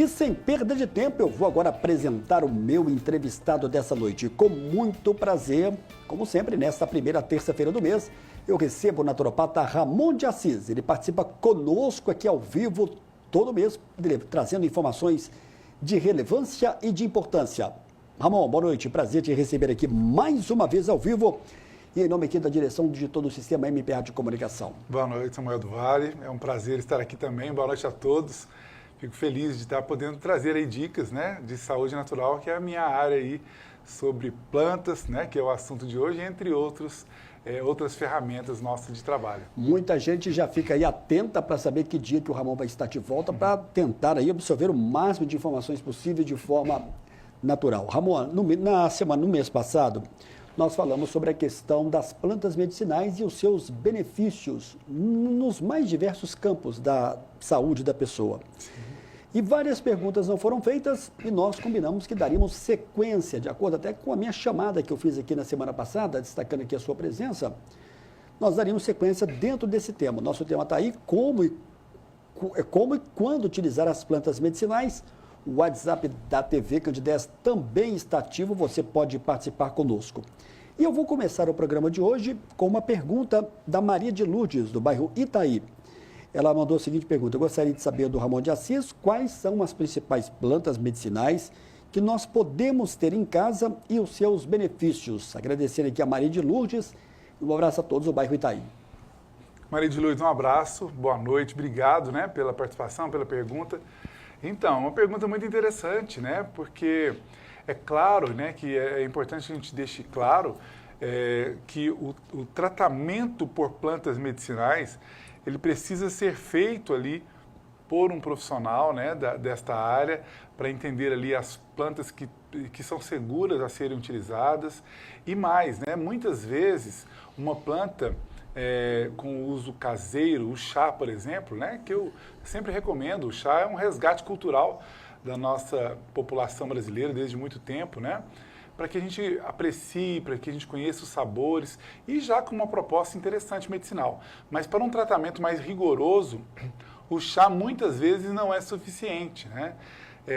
E sem perda de tempo, eu vou agora apresentar o meu entrevistado dessa noite. Com muito prazer, como sempre, nesta primeira terça-feira do mês, eu recebo o naturopata Ramon de Assis. Ele participa conosco aqui ao vivo todo mês, trazendo informações de relevância e de importância. Ramon, boa noite. Prazer te receber aqui mais uma vez ao vivo e em nome aqui da direção de todo o sistema MPA de comunicação. Boa noite, Samuel do Vale. É um prazer estar aqui também. Boa noite a todos. Fico feliz de estar podendo trazer aí dicas, né, de saúde natural, que é a minha área aí sobre plantas, né, que é o assunto de hoje, entre outras ferramentas nossas de trabalho. Muita gente já fica aí atenta para saber que dia que o Ramon vai estar de volta para tentar aí absorver o máximo de informações possível de forma natural. Ramon, no mês passado, nós falamos sobre a questão das plantas medicinais e os seus benefícios nos mais diversos campos da saúde da pessoa. Sim. E várias perguntas não foram feitas e nós combinamos que daríamos sequência, de acordo até com a minha chamada que eu fiz aqui na semana passada, destacando aqui a sua presença, nós daríamos sequência dentro desse tema. Nosso tema está aí, como e quando utilizar as plantas medicinais. O WhatsApp da TV Candidez também está ativo, você pode participar conosco. E eu vou começar o programa de hoje com uma pergunta da Maria de Lourdes, do bairro Itaí. Ela mandou a seguinte pergunta: eu gostaria de saber do Ramon de Assis quais são as principais plantas medicinais que nós podemos ter em casa e os seus benefícios. Agradecer aqui a Maria de Lourdes e um abraço a todos do bairro Itaí. Maria de Lourdes, um abraço, boa noite, obrigado, né, pela participação, pela pergunta. Então, uma pergunta muito interessante, né? Porque é claro, né, que é importante que a gente deixe claro que o tratamento por plantas medicinais, ele precisa ser feito ali por um profissional, né, desta área, para entender ali as plantas que são seguras a serem utilizadas. E mais, né, muitas vezes uma planta com uso caseiro, o chá, por exemplo, né, que eu sempre recomendo. O chá é um resgate cultural da nossa população brasileira desde muito tempo, né, para que a gente aprecie, para que a gente conheça os sabores e já com uma proposta interessante medicinal. Mas para um tratamento mais rigoroso, o chá muitas vezes não é suficiente, né?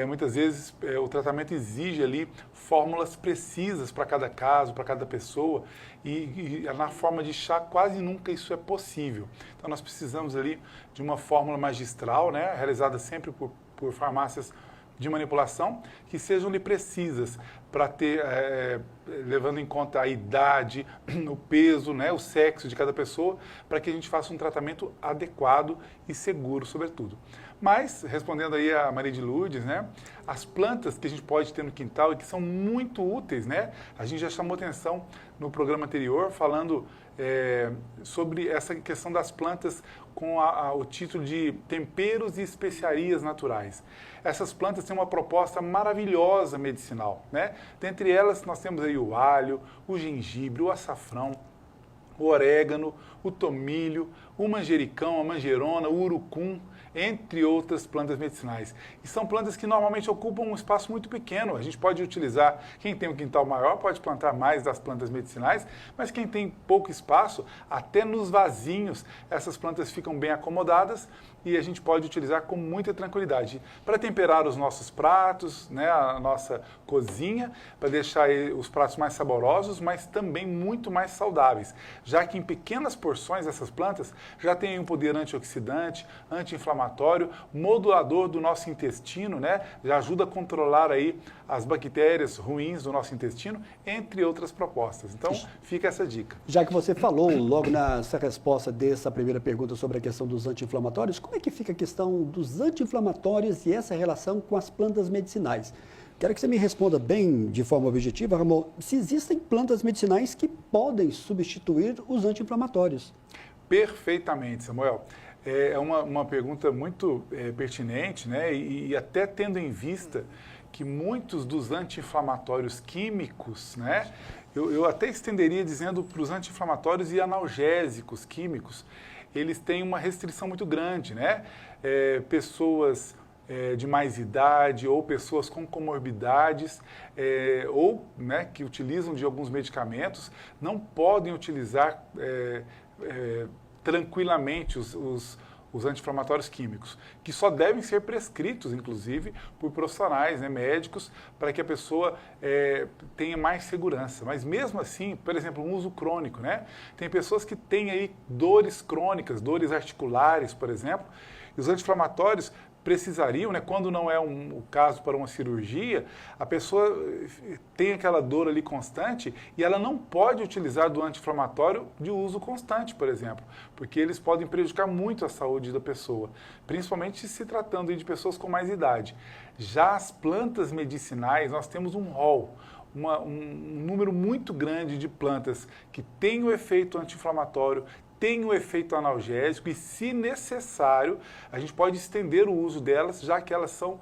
Muitas vezes o tratamento exige ali fórmulas precisas para cada caso, para cada pessoa, e na forma de chá quase nunca isso é possível. Então nós precisamos ali de uma fórmula magistral, né, realizada sempre por farmácias de manipulação, que sejam ali precisas para ter, levando em conta a idade, o peso, né, o sexo de cada pessoa, para que a gente faça um tratamento adequado e seguro, sobretudo. Mas, respondendo aí a Maria de Lourdes, né, as plantas que a gente pode ter no quintal e que são muito úteis, né, a gente já chamou atenção no programa anterior, falando sobre essa questão das plantas com o título de temperos e especiarias naturais. Essas plantas têm uma proposta maravilhosa medicinal, né? Dentre elas nós temos aí o alho, o gengibre, o açafrão, o orégano, o tomilho, o manjericão, a manjerona, o urucum, entre outras plantas medicinais. E são plantas que normalmente ocupam um espaço muito pequeno. A gente pode utilizar, quem tem um quintal maior pode plantar mais das plantas medicinais, mas quem tem pouco espaço, até nos vasinhos, essas plantas ficam bem acomodadas e a gente pode utilizar com muita tranquilidade para temperar os nossos pratos, né, a nossa cozinha, para deixar os pratos mais saborosos, mas também muito mais saudáveis, já que em pequenas porções essas plantas já têm um poder antioxidante, anti-inflamatório, modulador do nosso intestino, né, já ajuda a controlar aí as bactérias ruins do nosso intestino, entre outras propostas. Então, fica essa dica. Já que você falou logo nessa resposta dessa primeira pergunta sobre a questão dos anti-inflamatórios, como é que fica a questão dos anti-inflamatórios e essa relação com as plantas medicinais? Quero que você me responda bem, de forma objetiva, Ramon, se existem plantas medicinais que podem substituir os anti-inflamatórios. Perfeitamente, Samuel. É uma pergunta muito pertinente, né? E até tendo em vista que muitos dos anti-inflamatórios químicos, né? Eu até estenderia dizendo para os anti-inflamatórios e analgésicos químicos, eles têm uma restrição muito grande, né? Pessoas de mais idade ou pessoas com comorbidades ou, né, que utilizam de alguns medicamentos não podem utilizar tranquilamente os os anti-inflamatórios químicos, que só devem ser prescritos, inclusive, por profissionais, né, médicos, para que a pessoa tenha mais segurança. Mas mesmo assim, por exemplo, um uso crônico, né? Tem pessoas que têm aí dores crônicas, dores articulares, por exemplo, e os anti-inflamatórios precisariam, né, quando não é o caso para uma cirurgia, a pessoa tem aquela dor ali constante e ela não pode utilizar do anti-inflamatório de uso constante, por exemplo, porque eles podem prejudicar muito a saúde da pessoa, principalmente se tratando de pessoas com mais idade. Já as plantas medicinais, nós temos um rol, um número muito grande de plantas que têm o efeito anti-inflamatório, tem o efeito analgésico e, se necessário, a gente pode estender o uso delas, já que elas são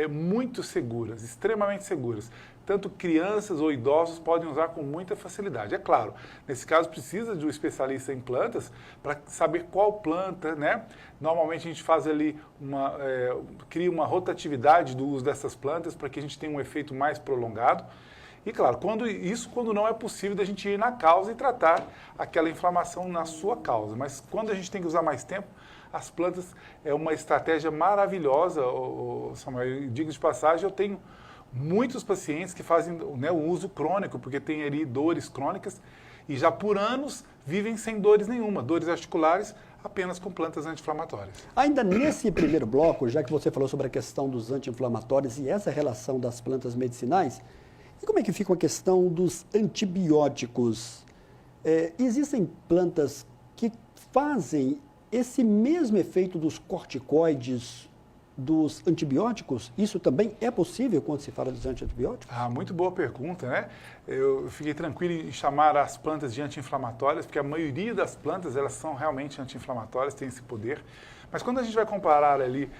muito seguras, extremamente seguras. Tanto crianças ou idosos podem usar com muita facilidade. É claro, nesse caso precisa de um especialista em plantas para saber qual planta, né? Normalmente a gente faz ali cria uma rotatividade do uso dessas plantas para que a gente tenha um efeito mais prolongado. E claro, quando não é possível da gente ir na causa e tratar aquela inflamação na sua causa. Mas quando a gente tem que usar mais tempo, as plantas é uma estratégia maravilhosa, Samuel. Digo de passagem, eu tenho muitos pacientes que fazem, né, o uso crônico, porque tem ali dores crônicas e já por anos vivem sem dores nenhuma, dores articulares, apenas com plantas anti-inflamatórias. Ainda nesse primeiro bloco, já que você falou sobre a questão dos anti-inflamatórios e essa relação das plantas medicinais, e como é que fica a questão dos antibióticos? Existem plantas que fazem esse mesmo efeito dos corticoides, dos antibióticos? Isso também é possível quando se fala dos antibióticos? Muito boa pergunta, né? Eu fiquei tranquilo em chamar as plantas de anti-inflamatórias, porque a maioria das plantas, elas são realmente anti-inflamatórias, têm esse poder. Mas quando a gente vai comparar ali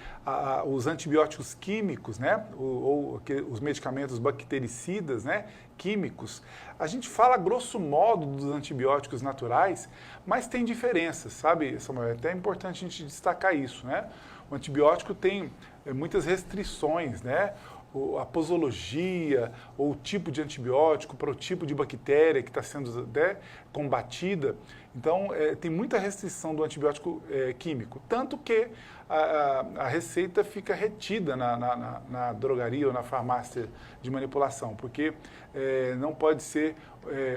os antibióticos químicos, né, ou os medicamentos bactericidas, né, químicos, a gente fala grosso modo dos antibióticos naturais, mas tem diferenças, sabe, Samuel? É até importante a gente destacar isso, né? O antibiótico tem muitas restrições, né? A posologia, ou o tipo de antibiótico para o tipo de bactéria que está sendo combatida. Então, tem muita restrição do antibiótico químico, tanto que a receita fica retida na drogaria ou na farmácia de manipulação, porque não pode ser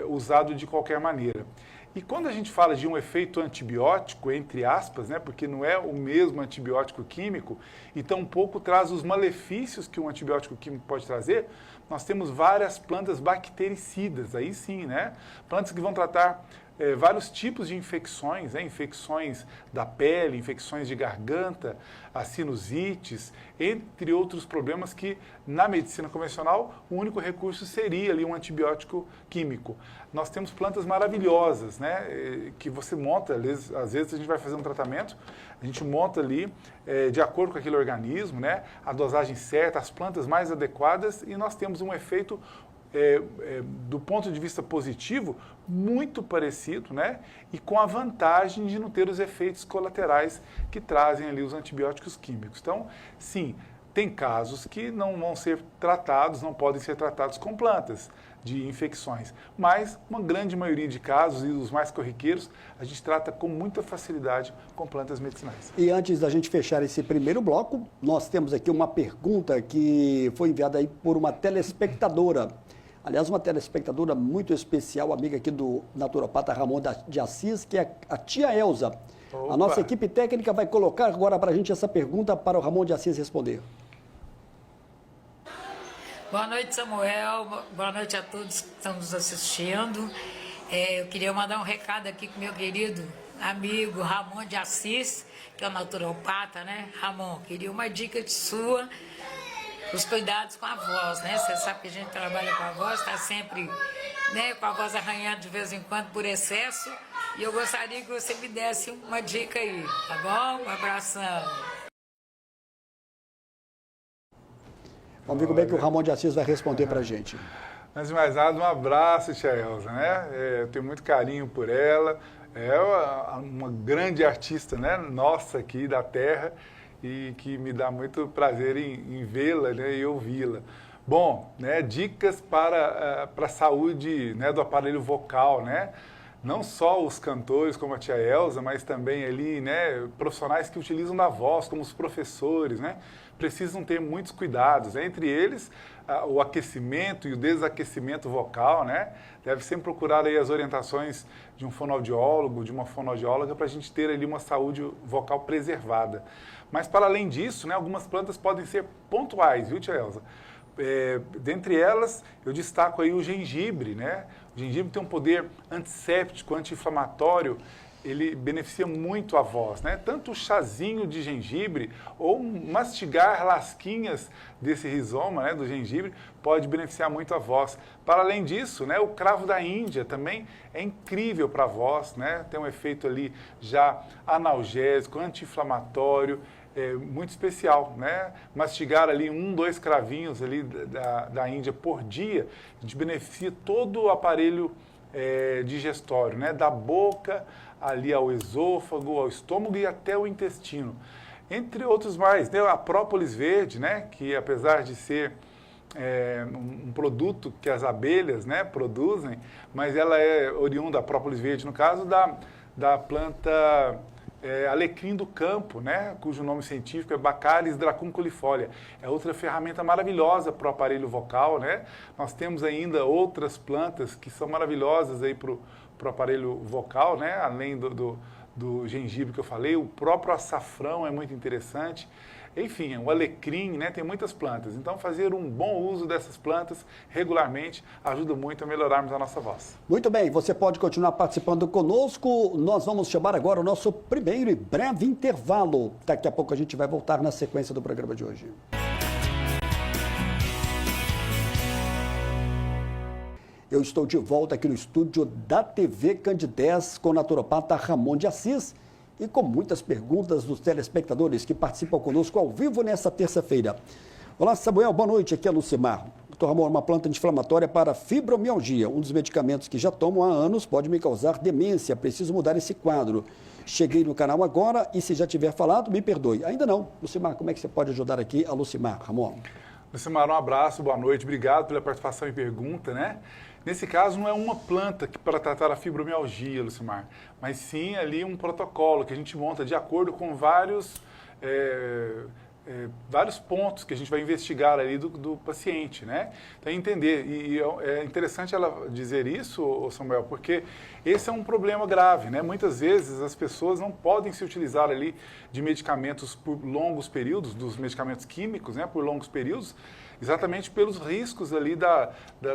usado de qualquer maneira. E quando a gente fala de um efeito antibiótico, entre aspas, né, porque não é o mesmo antibiótico químico, e tampouco traz os malefícios que um antibiótico químico pode trazer, nós temos várias plantas bactericidas, aí sim, né? Plantas que vão tratar vários tipos de infecções, né? Infecções da pele, infecções de garganta, as sinusites, entre outros problemas que, na medicina convencional, o único recurso seria ali um antibiótico químico. Nós temos plantas maravilhosas, né? Que você monta, às vezes a gente vai fazer um tratamento, a gente monta ali, de acordo com aquele organismo, né? A dosagem certa, as plantas mais adequadas, e nós temos um efeito do ponto de vista positivo, muito parecido, né? E com a vantagem de não ter os efeitos colaterais que trazem ali os antibióticos químicos. Então, sim, tem casos que não vão ser tratados, não podem ser tratados com plantas de infecções, mas uma grande maioria de casos, e os mais corriqueiros, a gente trata com muita facilidade com plantas medicinais. E antes da gente fechar esse primeiro bloco, nós temos aqui uma pergunta que foi enviada aí por uma telespectadora. Aliás, uma telespectadora muito especial, amiga aqui do naturopata Ramon de Assis, que é a tia Elza. Opa. A nossa equipe técnica vai colocar agora para a gente essa pergunta para o Ramon de Assis responder. Boa noite, Samuel. Boa noite a todos que estão nos assistindo. Eu queria mandar um recado aqui com meu querido amigo Ramon de Assis, que é o naturopata, né? Ramon, queria uma dica de sua, os cuidados com a voz, né? Você sabe que a gente trabalha com a voz, está sempre, né, com a voz arranhando de vez em quando por excesso. E eu gostaria que você me desse uma dica aí, tá bom? Um abração. Vamos ver como é que o Ramon de Assis vai responder para a gente. Antes de mais nada, um abraço, tia Elza, né? Eu tenho muito carinho por ela. É uma grande artista, né? Nossa aqui da terra, e que me dá muito prazer em vê-la, né? E ouvi-la. Bom, né? Dicas para a saúde, né? Do aparelho vocal, né? não só os cantores como a tia Elza, mas também ali, né, profissionais que utilizam da voz, como os professores, né, precisam ter muitos cuidados. Entre eles, o aquecimento e o desaquecimento vocal, né, deve sempre procurar aí as orientações de um fonoaudiólogo, de uma fonoaudióloga, para a gente ter ali uma saúde vocal preservada. Mas, para além disso, né, algumas plantas podem ser pontuais, viu, tia Elza? Dentre elas, eu destaco aí o gengibre, né? O gengibre tem um poder antisséptico, anti-inflamatório, ele beneficia muito a voz, né? Tanto o chazinho de gengibre ou mastigar lasquinhas desse rizoma, né, do gengibre, pode beneficiar muito a voz. Para além disso, né, o cravo da Índia também é incrível para a voz, né? Tem um efeito ali já analgésico, anti-inflamatório, muito especial, né? Mastigar ali 1, 2 cravinhos ali da Índia por dia, a gente beneficia todo o aparelho digestório, né? Da boca ali ao esôfago, ao estômago e até o intestino. Entre outros mais, né? A própolis verde, né? Que apesar de ser um produto que as abelhas, né, produzem, mas ela é oriunda, a própolis verde no caso, da planta alecrim do campo, né, cujo nome científico é Baccharis dracunculifolia. É outra ferramenta maravilhosa para o aparelho vocal, né? Nós temos ainda outras plantas que são maravilhosas aí para o aparelho vocal, né? Além do gengibre que eu falei, o próprio açafrão é muito interessante. Enfim, o alecrim, né, tem muitas plantas. Então, fazer um bom uso dessas plantas regularmente ajuda muito a melhorarmos a nossa voz. Muito bem, você pode continuar participando conosco. Nós vamos chamar agora o nosso primeiro e breve intervalo. Daqui a pouco a gente vai voltar na sequência do programa de hoje. Eu estou de volta aqui no estúdio da TV Candidez com o naturopata Ramon de Assis e com muitas perguntas dos telespectadores que participam conosco ao vivo nesta terça-feira. Olá, Samuel, boa noite, aqui é Lucimar. Dr. Ramon, uma planta anti-inflamatória para fibromialgia, um dos medicamentos que já tomo há anos, pode me causar demência, preciso mudar esse quadro. Cheguei no canal agora e se já tiver falado, me perdoe. Ainda não. Lucimar, como é que você pode ajudar aqui a Lucimar, Ramon? Lucimar, um abraço, boa noite, obrigado pela participação e pergunta, né? Nesse caso, não é uma planta para tratar a fibromialgia, Lucimar, mas sim ali um protocolo que a gente monta de acordo com vários pontos que a gente vai investigar ali do paciente, né? Então, entender. E é interessante ela dizer isso, Samuel, porque esse é um problema grave, né? Muitas vezes as pessoas não podem se utilizar ali de medicamentos por longos períodos, dos medicamentos químicos, né? Por longos períodos, exatamente pelos riscos ali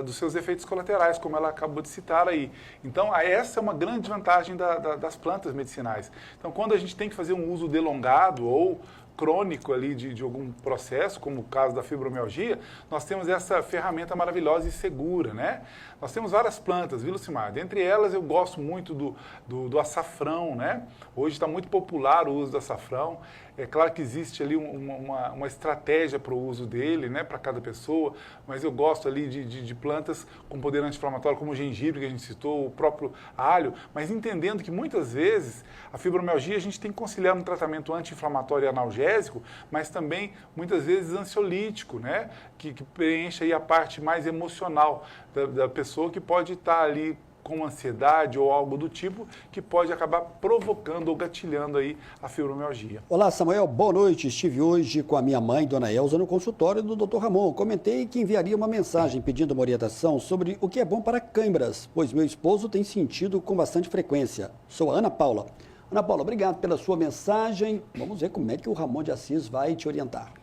dos seus efeitos colaterais, como ela acabou de citar aí. Então, essa é uma grande vantagem das plantas medicinais. Então, quando a gente tem que fazer um uso delongado ou crônico ali de algum processo, como o caso da fibromialgia, nós temos essa ferramenta maravilhosa e segura, né? Nós temos várias plantas, viu, Lucimar? Dentre elas, eu gosto muito do açafrão, né? Hoje está muito popular o uso do açafrão. É claro que existe ali uma estratégia para o uso dele, né, para cada pessoa, mas eu gosto ali de plantas com poder anti-inflamatório, como o gengibre que a gente citou, o próprio alho, mas entendendo que muitas vezes a fibromialgia a gente tem que conciliar um tratamento anti-inflamatório e analgésico, mas também muitas vezes ansiolítico, né, que preenche aí a parte mais emocional da pessoa que pode estar ali com ansiedade ou algo do tipo, que pode acabar provocando ou gatilhando aí a fibromialgia. Olá, Samuel, boa noite. Estive hoje com a minha mãe, Dona Elza, no consultório do Dr. Ramon. Comentei que enviaria uma mensagem pedindo uma orientação sobre o que é bom para câimbras, pois meu esposo tem sentido com bastante frequência. Sou a Ana Paula. Ana Paula, obrigado pela sua mensagem. Vamos ver como é que o Ramon de Assis vai te orientar.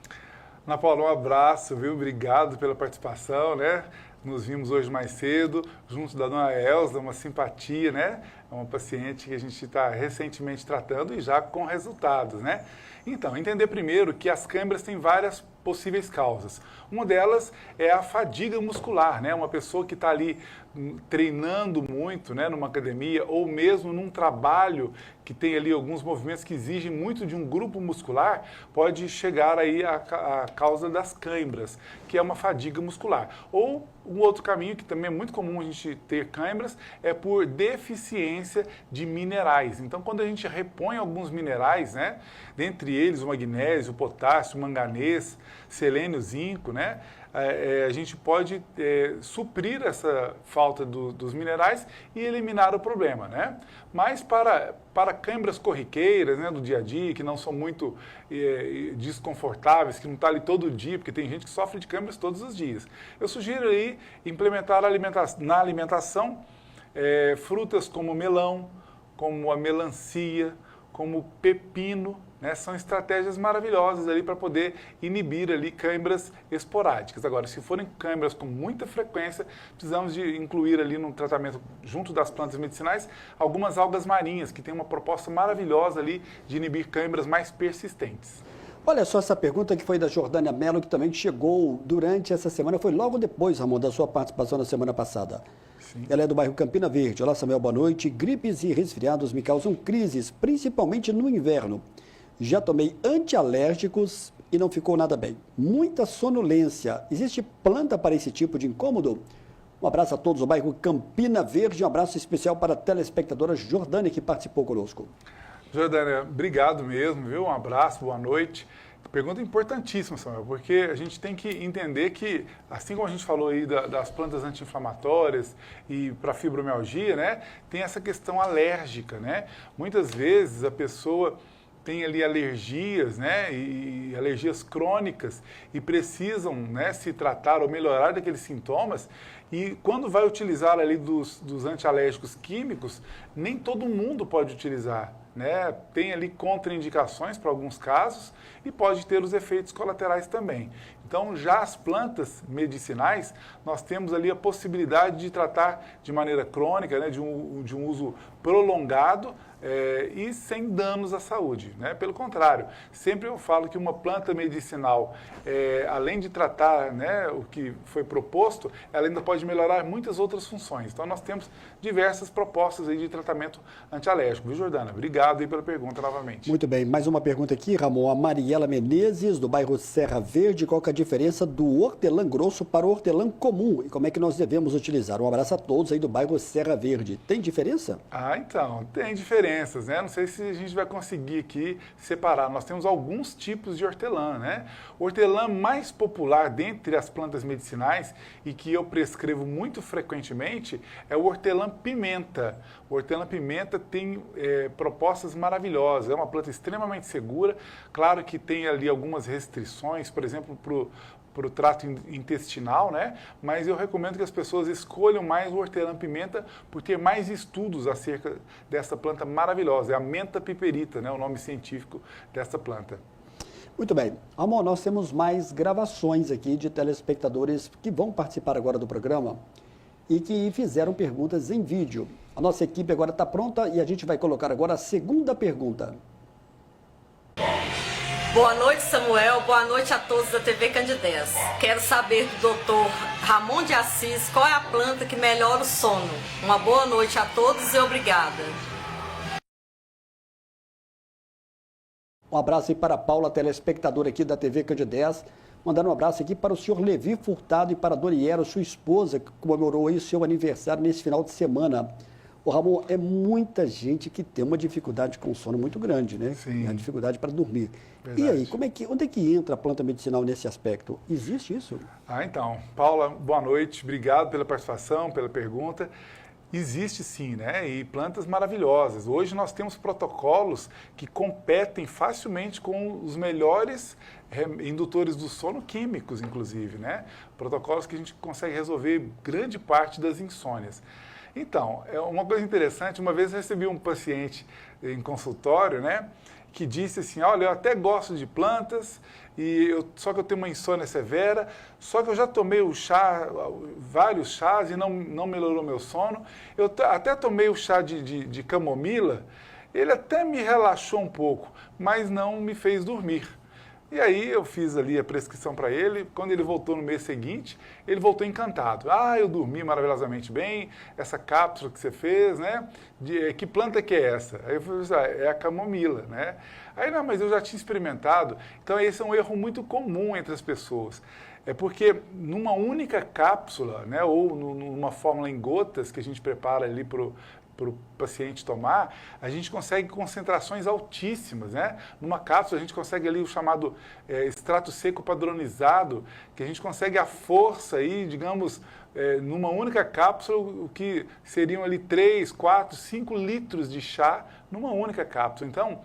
Ana Paula, um abraço, viu? Obrigado pela participação, né? Nos vimos hoje mais cedo, junto da Dona Elza, uma simpatia, né? É uma paciente que a gente está recentemente tratando e já com resultados, né? Então, entender primeiro que as câimbras têm várias possíveis causas. Uma delas é a fadiga muscular, né? Uma pessoa que está ali treinando muito, né, numa academia ou mesmo num trabalho que tem ali alguns movimentos que exigem muito de um grupo muscular, pode chegar aí a causa das câimbras, que é uma fadiga muscular. Ou um outro caminho que também é muito comum a gente ter câimbras é por deficiência carência de minerais. Então, quando a gente repõe alguns minerais, né, dentre eles o magnésio, o potássio, o manganês, selênio, zinco, né, a gente pode suprir essa falta dos minerais e eliminar o problema, né? Mas para câimbras corriqueiras, né, do dia a dia, que não são muito desconfortáveis, que não está ali todo dia, porque tem gente que sofre de câimbras todos os dias, eu sugiro aí implementar na alimentação frutas como melão, como a melancia, como o pepino, né? São estratégias maravilhosas ali para poder inibir ali câimbras esporádicas. Agora, se forem câimbras com muita frequência, precisamos de incluir ali no tratamento, junto das plantas medicinais, algumas algas marinhas, que tem uma proposta maravilhosa ali de inibir câimbras mais persistentes. Olha só essa pergunta que foi da Jordânia Mello, que também chegou durante essa semana, foi logo depois, Ramon, da sua participação na semana passada. Sim. Ela é do bairro Campina Verde. Olá, Samuel, boa noite. Gripes e resfriados me causam crises, principalmente no inverno. Já tomei antialérgicos e não ficou nada bem. Muita sonolência. Existe planta para esse tipo de incômodo? Um abraço a todos do bairro Campina Verde. Um abraço especial para a telespectadora Jordânia, que participou conosco. Jordânia, obrigado mesmo, viu? Um abraço, boa noite. Pergunta importantíssima, Samuel, porque a gente tem que entender que, assim como a gente falou aí das plantas anti-inflamatórias e para fibromialgia, né, tem essa questão alérgica, né? Muitas vezes a pessoa tem ali alergias, né, e alergias crônicas e precisam, né, se tratar ou melhorar daqueles sintomas, e quando vai utilizar ali dos antialérgicos químicos, nem todo mundo pode utilizar, né? Tem ali contraindicações para alguns casos e pode ter os efeitos colaterais também. Então, já as plantas medicinais, nós temos ali a possibilidade de tratar de maneira crônica, né, de um uso prolongado, e sem danos à saúde, né? Pelo contrário, sempre eu falo que uma planta medicinal, além de tratar, né, o que foi proposto, ela ainda pode melhorar muitas outras funções. Então, nós temos diversas propostas aí de tratamento antialérgico. Viu, Jordana? Obrigado aí pela pergunta novamente. Muito bem, mais uma pergunta aqui, Ramon. A Mariela Menezes, do bairro Serra Verde. Qual que é a diferença do hortelã grosso para o hortelã comum? E como é que nós devemos utilizar? Um abraço a todos aí do bairro Serra Verde. Tem diferença? Então, tem diferenças, né? Não sei se a gente vai conseguir aqui separar. Nós temos alguns tipos de hortelã, né? O hortelã mais popular dentre as plantas medicinais e que eu prescrevo muito frequentemente é o hortelã-pimenta. O hortelã-pimenta tem propostas maravilhosas. É uma planta extremamente segura. Claro que tem ali algumas restrições, por exemplo, para o trato intestinal, né? Mas eu recomendo que as pessoas escolham mais o hortelã-pimenta por ter mais estudos acerca dessa planta maravilhosa. É a menta piperita, né? O nome científico dessa planta. Muito bem. Ramon, nós temos mais gravações aqui de telespectadores que vão participar agora do programa e que fizeram perguntas em vídeo. A nossa equipe agora está pronta e a gente vai colocar agora a segunda pergunta. Boa noite, Samuel. Boa noite a todos da TV Candidez. Quero saber do doutor Ramon de Assis qual é a planta que melhora o sono. Uma boa noite a todos e obrigada. Um abraço aí para a Paula, telespectadora aqui da TV Candidez. Mandando um abraço aqui para o senhor Levi Furtado e para a Doriero, sua esposa, que comemorou aí o seu aniversário nesse final de semana. O Ramon, é muita gente que tem uma dificuldade com sono muito grande, né? Sim. É a dificuldade para dormir. Verdade. E aí, onde é que entra a planta medicinal nesse aspecto? Existe isso? Então, Paula, boa noite. Obrigado pela participação, pela pergunta. Existe sim, né? E plantas maravilhosas. Hoje nós temos protocolos que competem facilmente com os melhores indutores do sono químicos, inclusive, né? Protocolos que a gente consegue resolver grande parte das insônias. Então, é uma coisa interessante, uma vez eu recebi um paciente em consultório, né, que disse assim, olha, eu até gosto de plantas, só que eu tenho uma insônia severa, só que eu já tomei o chá, vários chás e não melhorou meu sono. Eu até tomei o chá de camomila, ele até me relaxou um pouco, mas não me fez dormir. E aí eu fiz ali a prescrição para ele, quando ele voltou no mês seguinte, ele voltou encantado. Eu dormi maravilhosamente bem, essa cápsula que você fez, né? Que planta que é essa? Aí eu falei, é a camomila, né? Aí, não, mas eu já tinha experimentado. Então esse é um erro muito comum entre as pessoas. É porque numa única cápsula, né, ou numa fórmula em gotas que a gente prepara ali para o paciente tomar, a gente consegue concentrações altíssimas, né? Numa cápsula a gente consegue ali o chamado extrato seco padronizado, que a gente consegue a força aí, digamos, numa única cápsula, o que seriam ali 3, 4, 5 litros de chá numa única cápsula. Então,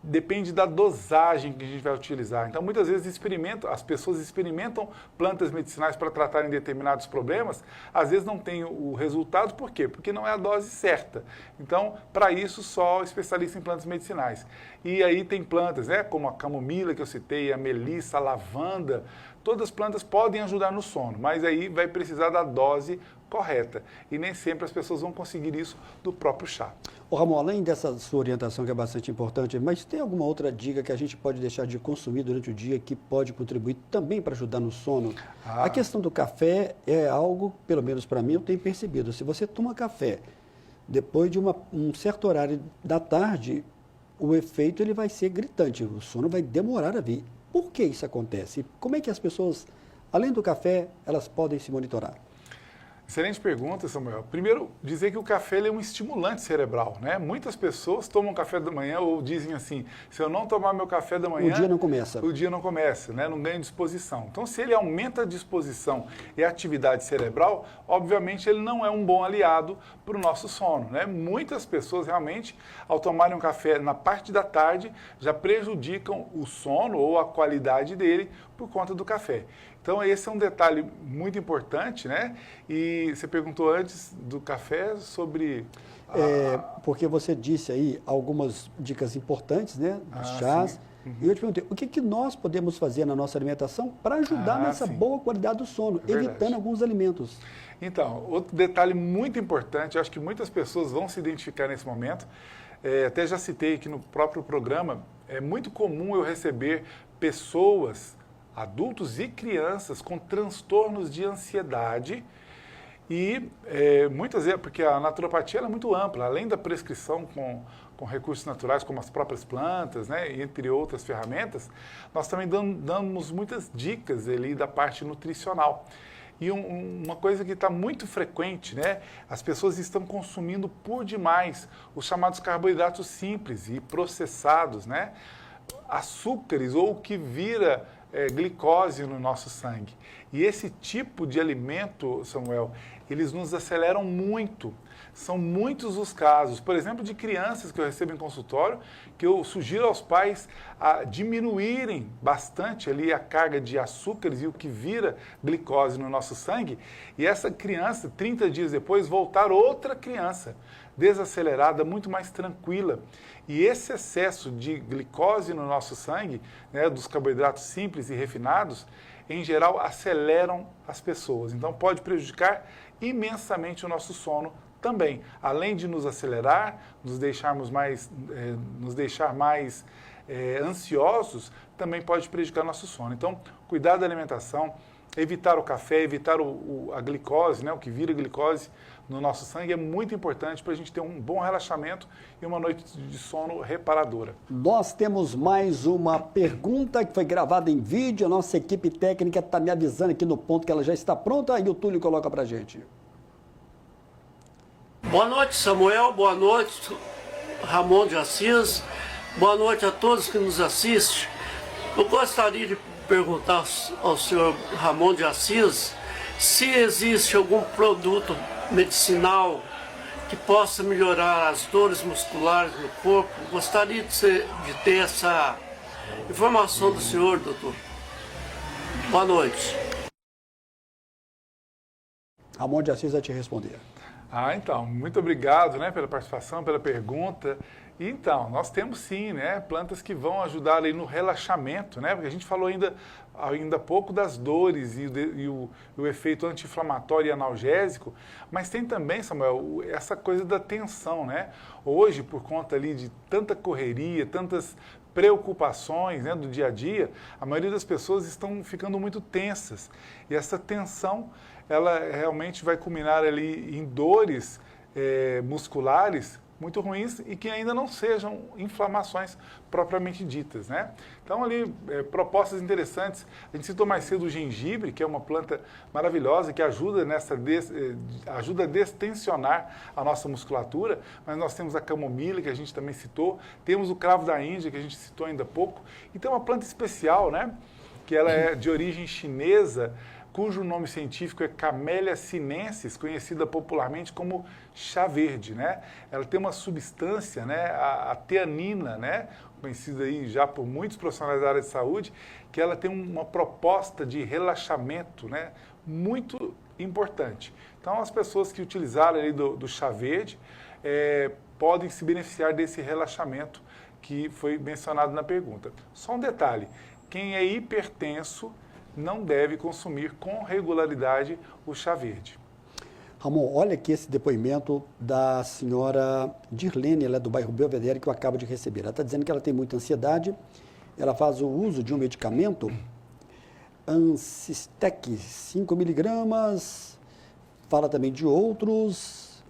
depende da dosagem que a gente vai utilizar. Então, muitas vezes as pessoas experimentam plantas medicinais para tratarem determinados problemas, às vezes não tem o resultado, por quê? Porque não é a dose certa. Então, para isso, só especialista em plantas medicinais. E aí tem plantas, né, como a camomila que eu citei, a melissa, a lavanda, todas as plantas podem ajudar no sono, mas aí vai precisar da dose correta. E nem sempre as pessoas vão conseguir isso do próprio chá. Ô Ramon, além dessa sua orientação que é bastante importante, mas tem alguma outra dica que a gente pode deixar de consumir durante o dia que pode contribuir também para ajudar no sono? A questão do café é algo, pelo menos para mim, eu tenho percebido. Se você toma café depois de um certo horário da tarde, o efeito ele vai ser gritante, o sono vai demorar a vir. Por que isso acontece? Como é que as pessoas, além do café, elas podem se monitorar? Excelente pergunta, Samuel. Primeiro, dizer que o café ele é um estimulante cerebral, né? Muitas pessoas tomam café da manhã ou dizem assim, se eu não tomar meu café da manhã... O dia não começa. O dia não começa, né? Não ganha disposição. Então, se ele aumenta a disposição e a atividade cerebral, obviamente ele não é um bom aliado para o nosso sono, né? Muitas pessoas realmente, ao tomarem um café na parte da tarde, já prejudicam o sono ou a qualidade dele por conta do café. Então, esse é um detalhe muito importante, né? E você perguntou antes do café sobre... Porque você disse aí algumas dicas importantes, né? Dos chás. E eu te perguntei, o que nós podemos fazer na nossa alimentação para ajudar nessa boa qualidade do sono, evitando alguns alimentos? Então, outro detalhe muito importante, acho que muitas pessoas vão se identificar nesse momento, até já citei aqui no próprio programa, é muito comum eu receber pessoas, adultos e crianças com transtornos de ansiedade e muitas vezes, porque a naturopatia ela é muito ampla, além da prescrição com recursos naturais como as próprias plantas, né, entre outras ferramentas, nós também damos muitas dicas ali da parte nutricional. E uma coisa que está muito frequente, né, as pessoas estão consumindo por demais os chamados carboidratos simples e processados, né, açúcares ou o que vira glicose no nosso sangue. E esse tipo de alimento, Samuel, eles nos aceleram muito. São muitos os casos, por exemplo, de crianças que eu recebo em consultório, que eu sugiro aos pais a diminuírem bastante ali a carga de açúcares e o que vira glicose no nosso sangue, e essa criança, 30 dias depois, voltar outra criança, desacelerada, muito mais tranquila. E esse excesso de glicose no nosso sangue, né, dos carboidratos simples e refinados, em geral, aceleram as pessoas. Então, pode prejudicar imensamente o nosso sono também. Além de nos acelerar, nos deixar mais ansiosos, também pode prejudicar o nosso sono. Então, cuidar da alimentação, evitar o café, evitar a glicose, né, o que vira glicose no nosso sangue é muito importante para a gente ter um bom relaxamento e uma noite de sono reparadora. Nós temos mais uma pergunta que foi gravada em vídeo. A nossa equipe técnica está me avisando aqui no ponto que ela já está pronta e o Túlio coloca para a gente. Boa noite, Samuel. Boa noite, Ramon de Assis. Boa noite a todos que nos assistem. Eu gostaria de perguntar ao senhor Ramon de Assis se existe algum produto medicinal que possa melhorar as dores musculares no corpo. Gostaria de ter essa informação do senhor, doutor. Boa noite. Ramon de Assis vai te responder. Então, muito obrigado, né, pela participação, pela pergunta. Então, nós temos sim, né, plantas que vão ajudar aí no relaxamento, né, porque a gente falou ainda há pouco das dores e o efeito anti-inflamatório e analgésico, mas tem também, Samuel, essa coisa da tensão, né? Hoje, por conta ali de tanta correria, tantas preocupações, né, do dia a dia, a maioria das pessoas estão ficando muito tensas. E essa tensão, ela realmente vai culminar ali em dores musculares muito ruins e que ainda não sejam inflamações propriamente ditas, né? Então, ali, propostas interessantes. A gente citou mais cedo o gengibre, que é uma planta maravilhosa que ajuda ajuda a destensionar a nossa musculatura, mas nós temos a camomila, que a gente também citou, temos o cravo da Índia, que a gente citou ainda há pouco, e tem uma planta especial, né? Que ela é de origem chinesa, cujo nome científico é Camellia sinensis, conhecida popularmente como chá verde, né? Ela tem uma substância, né, a teanina, né, conhecida aí já por muitos profissionais da área de saúde, que ela tem uma proposta de relaxamento, né, muito importante. Então, as pessoas que utilizaram ali do chá verde podem se beneficiar desse relaxamento que foi mencionado na pergunta. Só um detalhe, quem é hipertenso não deve consumir com regularidade o chá verde. Ramon, olha aqui esse depoimento da senhora Dirlene, ela é do bairro Belvedere, que eu acabo de receber. Ela está dizendo que ela tem muita ansiedade, ela faz o uso de um medicamento, Ancistec, 5 miligramas, fala também de outros,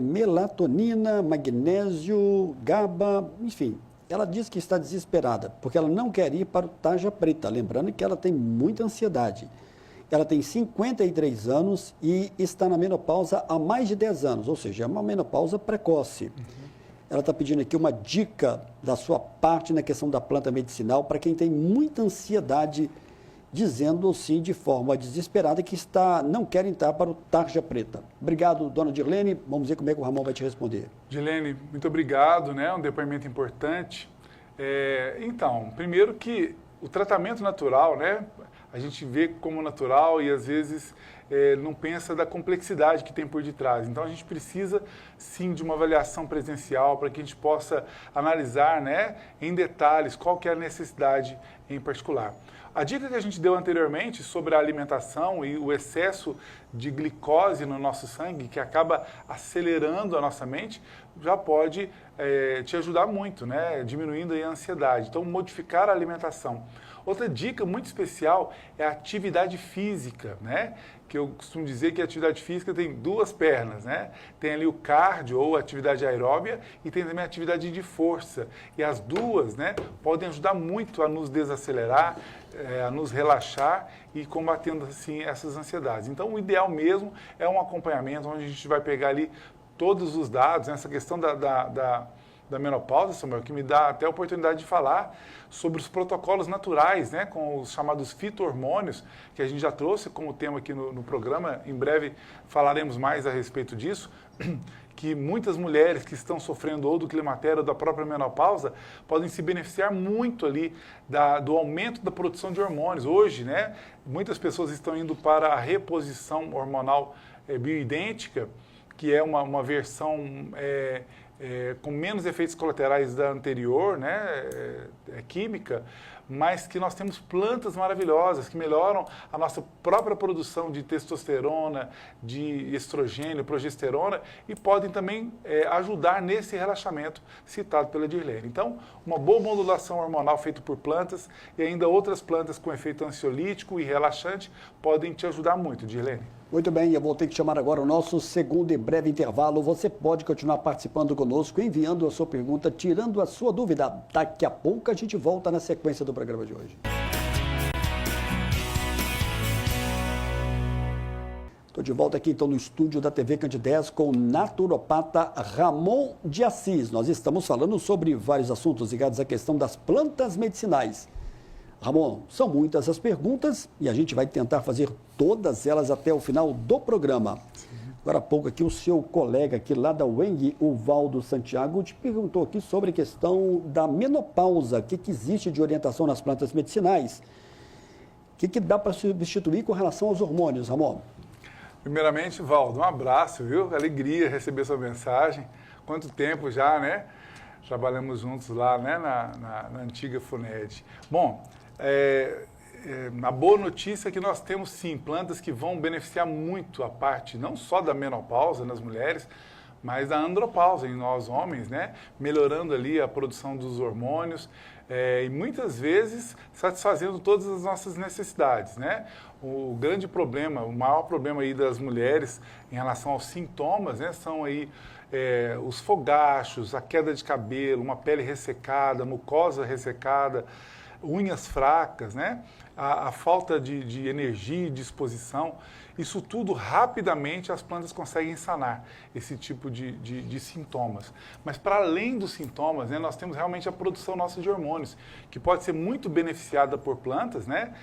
melatonina, magnésio, GABA, enfim. Ela diz que está desesperada, porque ela não quer ir para o tarja preta, lembrando que ela tem muita ansiedade. Ela tem 53 anos e está na menopausa há mais de 10 anos, ou seja, é uma menopausa precoce. Ela está pedindo aqui uma dica da sua parte na questão da planta medicinal para quem tem muita ansiedade, dizendo sim de forma desesperada que não quer entrar para o tarja preta. Obrigado, dona Dirlene. Vamos ver como é que o Ramon vai te responder. Dirlene, muito obrigado, né? Um depoimento importante. Então, primeiro que o tratamento natural, né? A gente vê como natural e às vezes não pensa da complexidade que tem por detrás. Então a gente precisa sim de uma avaliação presencial para que a gente possa analisar, né, em detalhes qual que é a necessidade em particular. A dica que a gente deu anteriormente sobre a alimentação e o excesso de glicose no nosso sangue, que acaba acelerando a nossa mente, já pode te ajudar muito, né? Diminuindo aí a ansiedade. Então, modificar a alimentação. Outra dica muito especial é a atividade física, né? Que eu costumo dizer que a atividade física tem duas pernas, né? Tem ali o cardio ou atividade aeróbia e tem também a atividade de força. E as duas, né, podem ajudar muito a nos desacelerar, a nos relaxar e combatendo assim essas ansiedades. Então, o ideal mesmo é um acompanhamento onde a gente vai pegar ali todos os dados, né? Essa questão da menopausa, Samuel, que me dá até a oportunidade de falar sobre os protocolos naturais, né, com os chamados fito-hormônios, que a gente já trouxe como tema aqui no programa. Em breve falaremos mais a respeito disso, que muitas mulheres que estão sofrendo ou do climatério ou da própria menopausa podem se beneficiar muito ali do aumento da produção de hormônios. Hoje, né, muitas pessoas estão indo para a reposição hormonal bioidêntica, que é uma versão com menos efeitos colaterais da anterior, né, química, mas que nós temos plantas maravilhosas que melhoram a nossa própria produção de testosterona, de estrogênio, progesterona e podem também ajudar nesse relaxamento citado pela Dirlene. Então, uma boa modulação hormonal feita por plantas e ainda outras plantas com efeito ansiolítico e relaxante podem te ajudar muito, Dirlene. Muito bem, eu vou ter que chamar agora o nosso segundo e breve intervalo. Você pode continuar participando conosco, enviando a sua pergunta, tirando a sua dúvida. Daqui a pouco a gente volta na sequência do programa de hoje. Estou de volta aqui então no estúdio da TV Candidez com o naturopata Ramon de Assis. Nós estamos falando sobre vários assuntos ligados à questão das plantas medicinais. Ramon, são muitas as perguntas e a gente vai tentar fazer todas elas até o final do programa. Agora há pouco aqui o seu colega aqui lá da UENG, o Valdo Santiago, te perguntou aqui sobre a questão da menopausa, o que existe de orientação nas plantas medicinais, o que dá para substituir com relação aos hormônios, Ramon? Primeiramente, Valdo, um abraço, viu? Alegria receber sua mensagem. Quanto tempo já, né? Trabalhamos juntos lá, né? Na antiga FUNED. Bom, a boa notícia é que nós temos sim plantas que vão beneficiar muito a parte não só da menopausa nas mulheres, mas da andropausa em nós homens, né? Melhorando ali a produção dos hormônios e muitas vezes satisfazendo todas as nossas necessidades, né? O grande problema, o maior problema aí das mulheres em relação aos sintomas, né? São aí os fogachos, a queda de cabelo, uma pele ressecada, mucosa ressecada, unhas fracas, né? A falta de energia e disposição, isso tudo rapidamente as plantas conseguem sanar esse tipo de sintomas. Mas para além dos sintomas, né, nós temos realmente a produção nossa de hormônios, que pode ser muito beneficiada por plantas, né,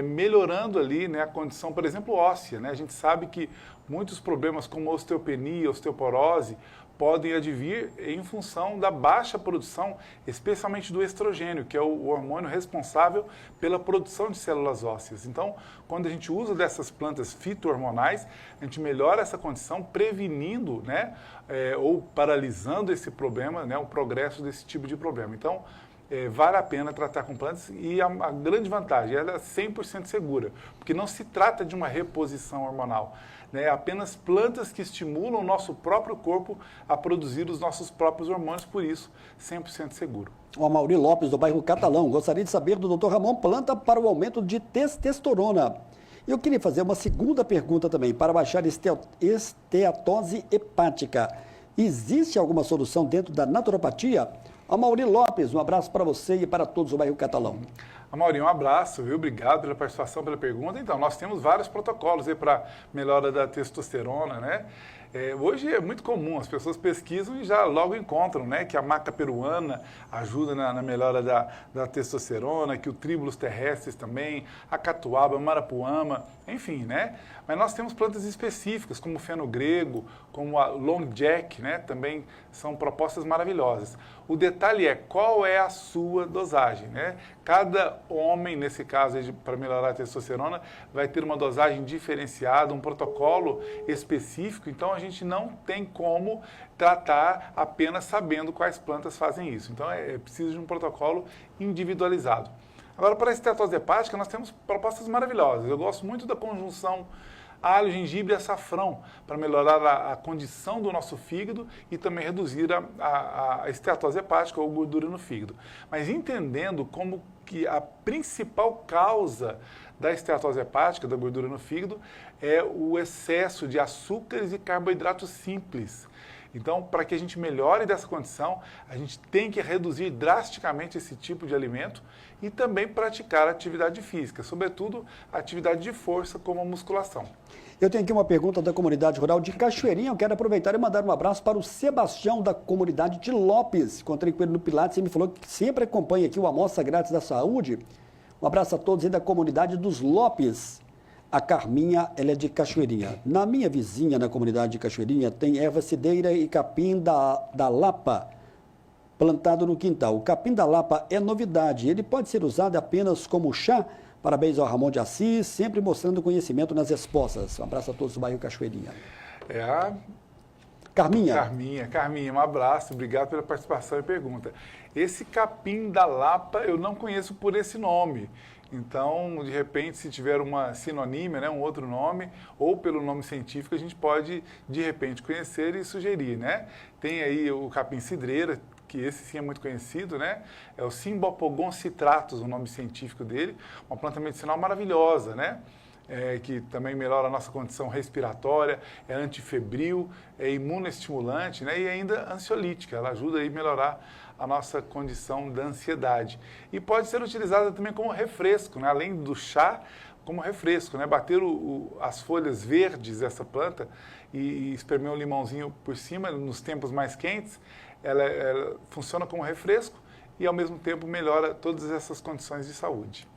melhorando ali, né, a condição, por exemplo, óssea. Né? A gente sabe que muitos problemas como osteopenia, osteoporose, podem advir em função da baixa produção, especialmente do estrogênio, que é o hormônio responsável pela produção de células ósseas. Então, quando a gente usa dessas plantas fito-hormonais, a gente melhora essa condição, prevenindo, né, ou paralisando esse problema, né, o progresso desse tipo de problema. Então, vale a pena tratar com plantas e a grande vantagem, ela é 100% segura, porque não se trata de uma reposição hormonal. Né, apenas plantas que estimulam o nosso próprio corpo a produzir os nossos próprios hormônios, por isso, 100% seguro. O Amaury Lopes, do bairro Catalão, gostaria de saber do Dr. Ramon planta para o aumento de testosterona. Eu queria fazer uma segunda pergunta também, para baixar esteatose hepática. Existe alguma solução dentro da naturopatia? Amaury Lopes, um abraço para você e para todos do bairro Catalão. Amaury, um abraço, viu? Obrigado pela participação, pela pergunta. Então, nós temos vários protocolos aí para melhora da testosterona, né? Hoje é muito comum, as pessoas pesquisam e já logo encontram, né, que a maca peruana ajuda na melhora da testosterona, que o tríbulos terrestres também, a catuaba, a marapuama, enfim, né? Mas nós temos plantas específicas, como o fenogrego, como a long jack, né? Também são propostas maravilhosas. O detalhe é qual é a sua dosagem, né? Cada homem, nesse caso, para melhorar a testosterona, vai ter uma dosagem diferenciada, um protocolo específico, então a gente não tem como tratar apenas sabendo quais plantas fazem isso. Então é preciso de um protocolo individualizado. Agora, para a esteatose hepática, nós temos propostas maravilhosas. Eu gosto muito da conjunção alho, gengibre e açafrão, para melhorar a condição do nosso fígado e também reduzir a esteatose hepática ou gordura no fígado. Mas entendendo como que a principal causa da esteatose hepática, da gordura no fígado, é o excesso de açúcares e carboidratos simples. Então, para que a gente melhore dessa condição, a gente tem que reduzir drasticamente esse tipo de alimento e também praticar atividade física, sobretudo atividade de força como a musculação. Eu tenho aqui uma pergunta da comunidade rural de Cachoeirinha. Eu quero aproveitar e mandar um abraço para o Sebastião da comunidade de Lopes. Encontrei com ele no Pilates e ele me falou que sempre acompanha aqui o Amostra Grátis da Saúde. Um abraço a todos aí da comunidade dos Lopes. A Carminha, ela é de Cachoeirinha. Na minha vizinha, na comunidade de Cachoeirinha, tem erva cideira e capim da Lapa plantado no quintal. O capim da Lapa é novidade. Ele pode ser usado apenas como chá. Parabéns ao Ramon de Assis, sempre mostrando conhecimento nas respostas. Um abraço a todos do bairro Cachoeirinha. Carminha, um abraço, obrigado pela participação e pergunta. Esse capim da Lapa eu não conheço por esse nome. Então, de repente, se tiver uma sinonímia, né, um outro nome, ou pelo nome científico, a gente pode, de repente, conhecer e sugerir, né? Tem aí o capim cidreira, que esse sim é muito conhecido, né? É o Cymbopogon citratus, o nome científico dele, uma planta medicinal maravilhosa, né? Que também melhora a nossa condição respiratória, é antifebril, é imunoestimulante, né? E ainda ansiolítica, ela ajuda aí a melhorar a nossa condição da ansiedade. E pode ser utilizada também como refresco, né? Além do chá, como refresco, né? Bater as folhas verdes dessa planta e espremer um limãozinho por cima, nos tempos mais quentes, ela funciona como refresco e, ao mesmo tempo, melhora todas essas condições de saúde.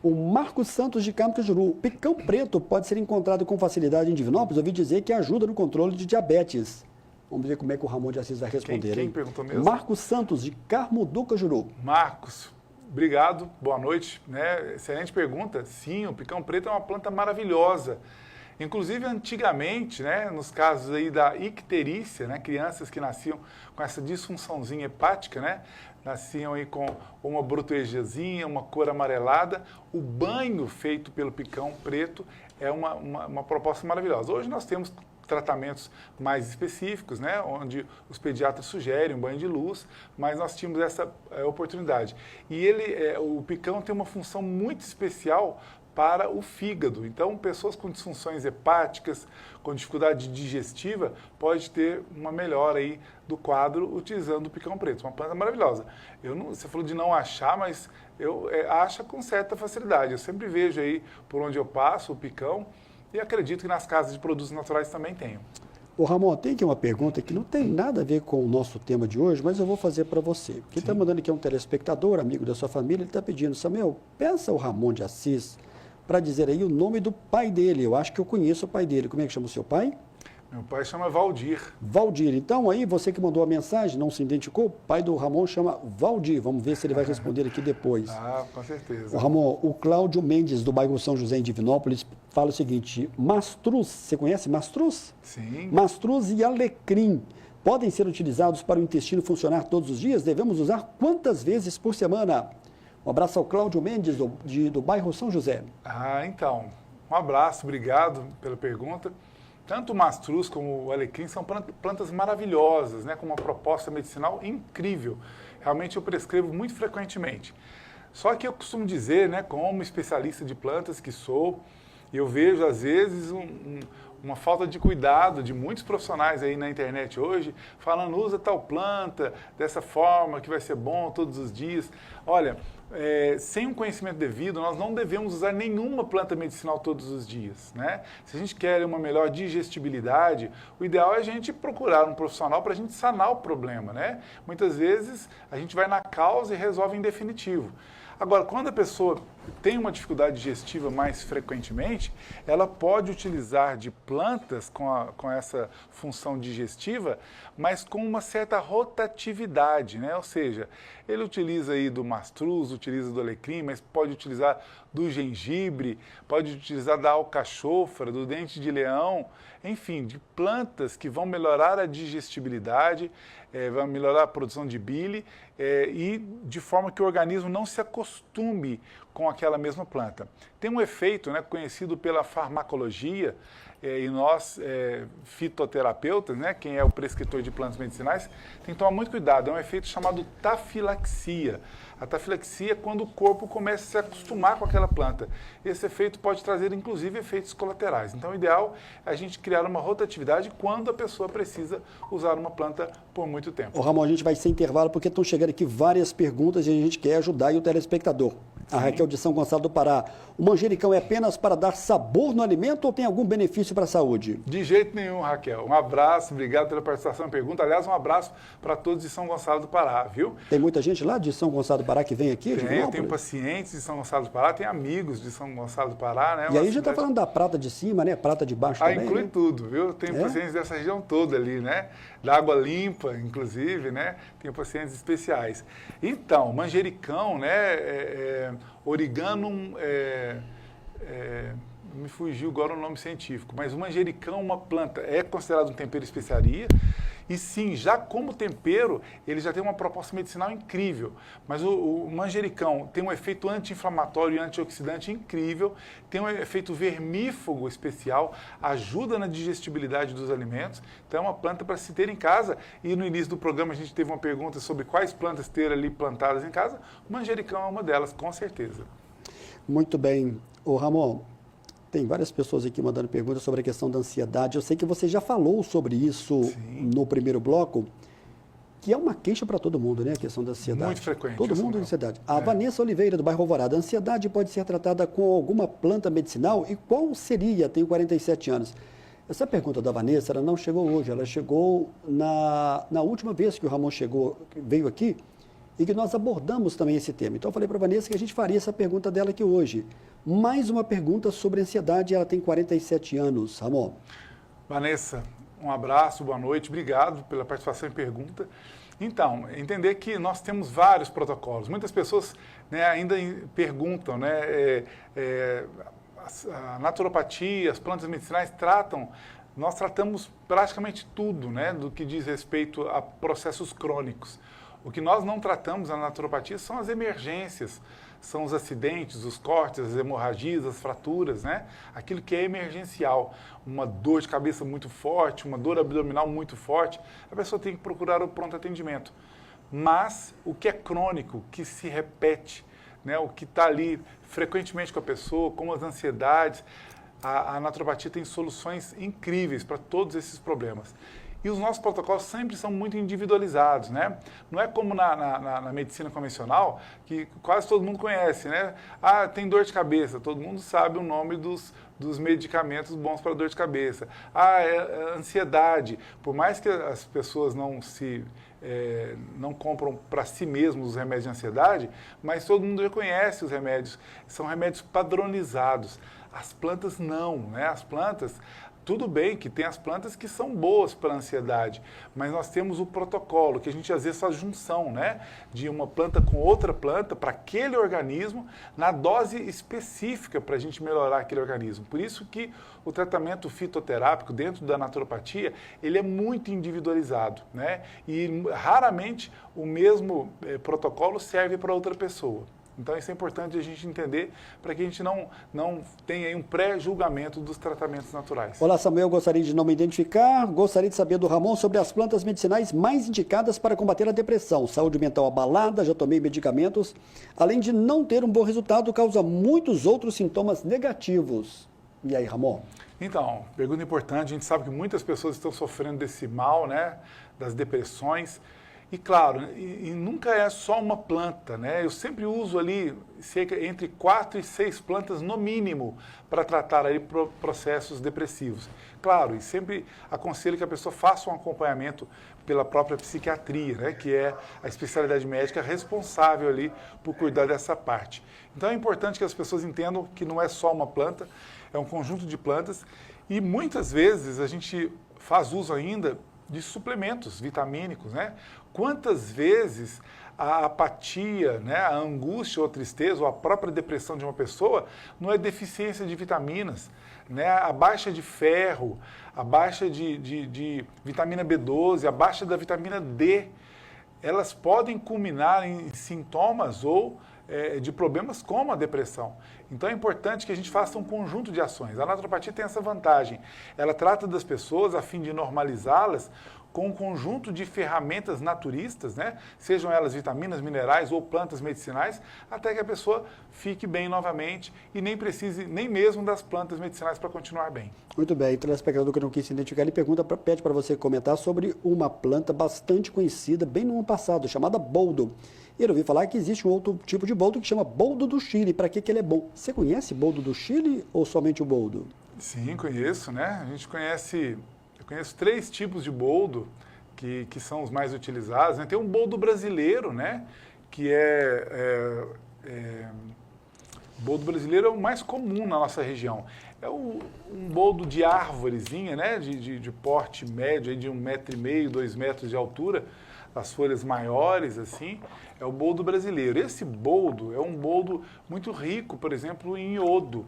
O Marcos Santos de Campos-Juru. O picão preto pode ser encontrado com facilidade em Divinópolis. Ouvi dizer que ajuda no controle de diabetes. Vamos ver como é que o Ramon de Assis vai responder. Quem perguntou mesmo? Marcos Santos, de Carmo-do-Cajuru. Marcos, obrigado, boa noite. Né? Excelente pergunta. Sim, o picão preto é uma planta maravilhosa. Inclusive, antigamente, né, nos casos aí da icterícia, né, crianças que nasciam com essa disfunçãozinha hepática, né, nasciam aí com uma brotoegiazinha, uma cor amarelada, o banho feito pelo picão preto é uma proposta maravilhosa. Hoje nós temos tratamentos mais específicos, né, onde os pediatras sugerem um banho de luz, mas nós tínhamos essa oportunidade. E o picão tem uma função muito especial para o fígado. Então, pessoas com disfunções hepáticas, com dificuldade digestiva, pode ter uma melhora aí do quadro utilizando o picão preto. Uma planta maravilhosa. Você falou de não achar, mas eu acho com certa facilidade. Eu sempre vejo aí por onde eu passo o picão e acredito que nas casas de produtos naturais também tenho. Ô Ramon, tem aqui uma pergunta que não tem nada a ver com o nosso tema de hoje, mas eu vou fazer para você. Quem está mandando aqui é um telespectador, amigo da sua família, ele está pedindo, Samuel, peça o Ramon de Assis para dizer aí o nome do pai dele. Eu acho que eu conheço o pai dele. Como é que chama o seu pai? Meu pai chama Valdir. Valdir. Então, aí, você que mandou a mensagem, não se identificou, o pai do Ramon chama Valdir. Vamos ver se ele vai responder aqui depois. Ah, com certeza. O Ramon, o Cláudio Mendes, do bairro São José, em Divinópolis, fala o seguinte, mastruz, você conhece mastruz? Sim. Mastruz e alecrim podem ser utilizados para o intestino funcionar todos os dias? Devemos usar quantas vezes por semana? Um abraço ao Cláudio Mendes, do bairro São José. Ah, então, um abraço, obrigado pela pergunta. Tanto o mastruz como o alecrim são plantas maravilhosas, né, com uma proposta medicinal incrível. Realmente eu prescrevo muito frequentemente. Só que eu costumo dizer, né, como especialista de plantas que sou, eu vejo às vezes uma falta de cuidado de muitos profissionais aí na internet hoje, falando, usa tal planta dessa forma que vai ser bom todos os dias. Olha, sem um conhecimento devido, nós não devemos usar nenhuma planta medicinal todos os dias, né? Se a gente quer uma melhor digestibilidade, o ideal é a gente procurar um profissional para a gente sanar o problema, né? Muitas vezes a gente vai na causa e resolve em definitivo. Agora, quando a pessoa tem uma dificuldade digestiva mais frequentemente, ela pode utilizar de plantas com essa função digestiva, mas com uma certa rotatividade, né? Ou seja, ele utiliza aí do mastruz, utiliza do alecrim, mas pode utilizar do gengibre, pode utilizar da alcachofra, do dente de leão, enfim, de plantas que vão melhorar a digestibilidade, vão melhorar a produção de bile e de forma que o organismo não se acostume com aquela mesma planta. Tem um efeito, né, conhecido pela farmacologia, e nós, fitoterapeutas, né, quem é o prescritor de plantas medicinais, tem que tomar muito cuidado. É um efeito chamado tafilaxia. A tafilaxia é quando o corpo começa a se acostumar com aquela planta. Esse efeito pode trazer, inclusive, efeitos colaterais. Então, o ideal é a gente criar uma rotatividade quando a pessoa precisa usar uma planta por muito tempo. Ô Ramon, a gente vai sem intervalo porque estão chegando aqui várias perguntas e a gente quer ajudar aí o telespectador. A Raquel de São Gonçalo do Pará. O manjericão é apenas para dar sabor no alimento ou tem algum benefício para a saúde? De jeito nenhum, Raquel. Um abraço, obrigado pela participação na pergunta. Aliás, um abraço para todos de São Gonçalo do Pará, viu? Tem muita gente lá de São Gonçalo do Pará que vem aqui? Eu tenho pacientes de São Gonçalo do Pará, tenho amigos de São Gonçalo do Pará, né? E aí já está falando da prata de cima, né? Prata de baixo também, inclui né? tudo, viu? Tenho pacientes dessa região toda ali, né? Da água limpa, inclusive, né? Tenho pacientes especiais. Então, manjericão, né? Origanum, me fugiu agora o nome científico, mas o manjericão, uma planta, é considerado um tempero especiaria, e sim, já como tempero, ele já tem uma proposta medicinal incrível, mas o manjericão tem um efeito anti-inflamatório e antioxidante incrível, tem um efeito vermífugo especial, ajuda na digestibilidade dos alimentos, então é uma planta para se ter em casa, e no início do programa a gente teve uma pergunta sobre quais plantas ter ali plantadas em casa, o manjericão é uma delas, com certeza. Muito bem. Ô Ramon, tem várias pessoas aqui mandando perguntas sobre a questão da ansiedade. Eu sei que você já falou sobre isso no primeiro bloco, que é uma queixa para todo mundo, né? A questão da ansiedade. Muito frequente. Todo mundo tem ansiedade. A Vanessa Oliveira, do bairro Alvorada. A ansiedade pode ser tratada com alguma planta medicinal? E qual seria? Tenho 47 anos. Essa pergunta da Vanessa, ela não chegou hoje. Ela chegou na última vez que o Ramon veio aqui e que nós abordamos também esse tema. Então, eu falei para a Vanessa que a gente faria essa pergunta dela aqui hoje. Mais uma pergunta sobre ansiedade, ela tem 47 anos. Ramon. Vanessa, um abraço, boa noite, obrigado pela participação e pergunta. Então, entender que nós temos vários protocolos. Muitas pessoas, né, ainda perguntam, né, a naturopatia, as plantas medicinais nós tratamos praticamente tudo, né, do que diz respeito a processos crônicos. O que nós não tratamos na naturopatia são as emergências, são os acidentes, os cortes, as hemorragias, as fraturas, né? Aquilo que é emergencial, uma dor de cabeça muito forte, uma dor abdominal muito forte, a pessoa tem que procurar o pronto atendimento. Mas o que é crônico, que se repete, né, o que está ali frequentemente com a pessoa, como as ansiedades. A naturopatia tem soluções incríveis para todos esses problemas. E os nossos protocolos sempre são muito individualizados, né? Não é como na medicina convencional, que quase todo mundo conhece, né? Ah, tem dor de cabeça, todo mundo sabe o nome dos medicamentos bons para dor de cabeça. Ah, é ansiedade. Por mais que as pessoas não compram para si mesmos os remédios de ansiedade, mas todo mundo já conhece os remédios. São remédios padronizados. As plantas não, né? As plantas... Tudo bem que tem as plantas que são boas para a ansiedade, mas nós temos o protocolo, que a gente às vezes faz junção, né? De uma planta com outra planta para aquele organismo, na dose específica para a gente melhorar aquele organismo. Por isso que o tratamento fitoterápico dentro da naturopatia, ele é muito individualizado, né? E raramente o mesmo protocolo serve para outra pessoa. Então, isso é importante a gente entender para que a gente não tenha aí um pré-julgamento dos tratamentos naturais. Olá, Samuel, gostaria de não me identificar, gostaria de saber do Ramon sobre as plantas medicinais mais indicadas para combater a depressão. Saúde mental abalada, já tomei medicamentos, além de não ter um bom resultado, causa muitos outros sintomas negativos. E aí, Ramon? Então, pergunta importante, a gente sabe que muitas pessoas estão sofrendo desse mal, né, das depressões. E claro, e nunca é só uma planta, né? Eu sempre uso ali entre 4 e 6 plantas no mínimo para tratar aí processos depressivos. Claro, e sempre aconselho que a pessoa faça um acompanhamento pela própria psiquiatria, né? Que é a especialidade médica responsável ali por cuidar dessa parte. Então é importante que as pessoas entendam que não é só uma planta, é um conjunto de plantas e muitas vezes a gente faz uso ainda de suplementos vitamínicos, né? Quantas vezes a apatia, né, a angústia ou a tristeza ou a própria depressão de uma pessoa não é deficiência de vitaminas, né? A baixa de ferro, a baixa de vitamina B12, a baixa da vitamina D, elas podem culminar em sintomas ou de problemas como a depressão. Então é importante que a gente faça um conjunto de ações. A naturopatia tem essa vantagem. Ela trata das pessoas a fim de normalizá-las com um conjunto de ferramentas naturistas, né? Sejam elas vitaminas, minerais ou plantas medicinais, até que a pessoa fique bem novamente e nem precise nem mesmo das plantas medicinais para continuar bem. Muito bem, o telespectador que não quis se identificar, ele pede para você comentar sobre uma planta bastante conhecida bem no ano passado, chamada boldo. Ele ouviu falar que existe um outro tipo de boldo que chama boldo do Chile. Para que ele é bom? Você conhece boldo do Chile ou somente o boldo? Sim, conheço, né? A gente eu conheço 3 tipos de boldo que são os mais utilizados, né? Tem um boldo brasileiro, né? Que o boldo brasileiro é o mais comum na nossa região. É um boldo de árvorezinha, né? De porte médio, aí de 1,5 m, 2 metros de altura, as folhas maiores, assim, é o boldo brasileiro. Esse boldo é um boldo muito rico, por exemplo, em iodo.